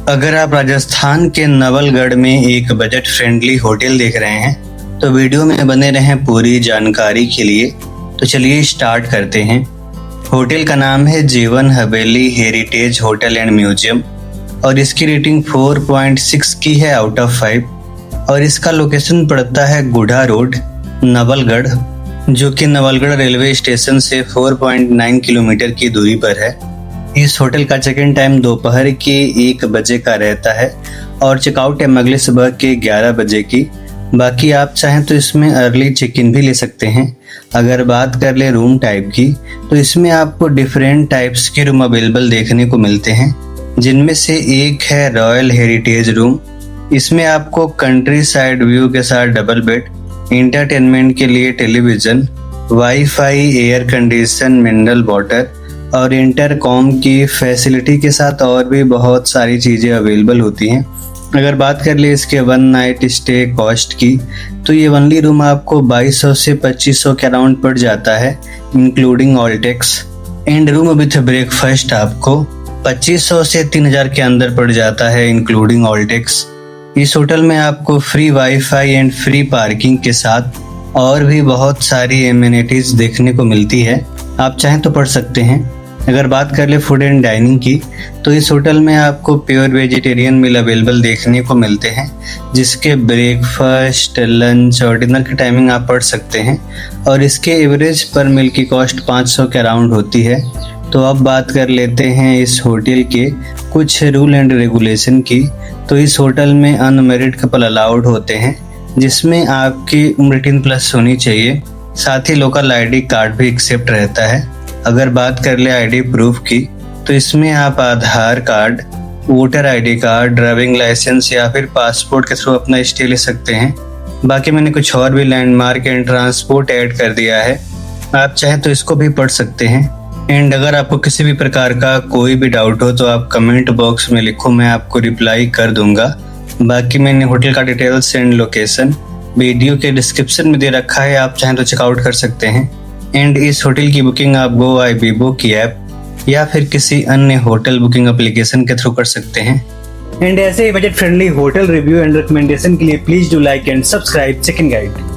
अगर आप राजस्थान के नवलगढ़ में एक बजट फ्रेंडली होटल देख रहे हैं तो वीडियो में बने रहें पूरी जानकारी के लिए। तो चलिए स्टार्ट करते हैं। होटल का नाम है जीवन हवेली हेरिटेज होटल एंड म्यूजियम और इसकी रेटिंग 4.6 की है आउट ऑफ 5 और इसका लोकेशन पड़ता है गुढ़ा रोड नवलगढ़, जो कि नवलगढ़ रेलवे स्टेशन से 4.9 किलोमीटर की दूरी पर है। इस होटल का चेक इन टाइम दोपहर के 1 बजे का रहता है और चेकआउट टाइम अगले सुबह के 11 बजे की। बाकी आप चाहें तो इसमें अर्ली चेक इन भी ले सकते हैं। अगर बात कर ले रूम टाइप की तो इसमें आपको डिफरेंट टाइप्स के रूम अवेलेबल देखने को मिलते हैं, जिनमें से एक है रॉयल हेरिटेज रूम। इसमें आपको कंट्री साइड व्यू के साथ डबल बेड, इंटरटेनमेंट के लिए television, wifi, air condition, mineral water और इंटरकॉम की फैसिलिटी के साथ और भी बहुत सारी चीज़ें अवेलेबल होती हैं। अगर बात कर ले इसके 1 नाइट स्टे कॉस्ट की तो ये ओनली रूम आपको 2200 से 2500 के अराउंड पड़ जाता है including all tax. And room with breakfast आपको 2500 से 3000 के अंदर पड़ जाता है इंक्लूडिंग ऑल टैक्स। इस होटल में आपको free wifi and free parking के साथ और भी बहुत सारी एमिनिटीज देखने को मिलती है, आप चाहें तो पढ़ सकते हैं। अगर बात कर ले फूड एंड डाइनिंग की तो इस होटल में आपको प्योर वेजिटेरियन मील अवेलेबल देखने को मिलते हैं, जिसके ब्रेकफास्ट, लंच और डिनर की टाइमिंग आप पढ़ सकते हैं और इसके एवरेज पर मील की कॉस्ट 500 के अराउंड होती है। तो अब बात कर लेते हैं इस होटल के कुछ रूल एंड रेगुलेशन की। तो इस होटल में अनमैरिड कपल अलाउड होते हैं, जिसमें आपकी उम्र 18+ होनी चाहिए। साथ ही लोकल आईडी कार्ड भी एक्सेप्ट रहता है। अगर बात कर ले आईडी प्रूफ की तो इसमें आप Aadhaar card, voter ID card, driving licence या फिर पासपोर्ट के थ्रू अपना स्टे ले सकते हैं। बाकी मैंने कुछ और भी लैंडमार्क एंड ट्रांसपोर्ट ऐड कर दिया है, आप चाहें तो इसको भी पढ़ सकते हैं। एंड अगर आपको किसी भी प्रकार का कोई भी डाउट हो तो आप कमेंट बॉक्स में लिखो, मैं आपको रिप्लाई कर दूंगा। बाकी मैंने होटल का डिटेल्स एंड लोकेशन वीडियो के डिस्क्रिप्शन में दे रखा है, आप चाहें तो चेकआउट कर सकते हैं। एंड इस होटल की बुकिंग आप GoIBiBo की ऐप या फिर किसी अन्य होटल बुकिंग एप्लीकेशन के थ्रू कर सकते हैं। एंड ऐसे ही budget friendly hotel review and recommendation के लिए please do like and subscribe check in guide.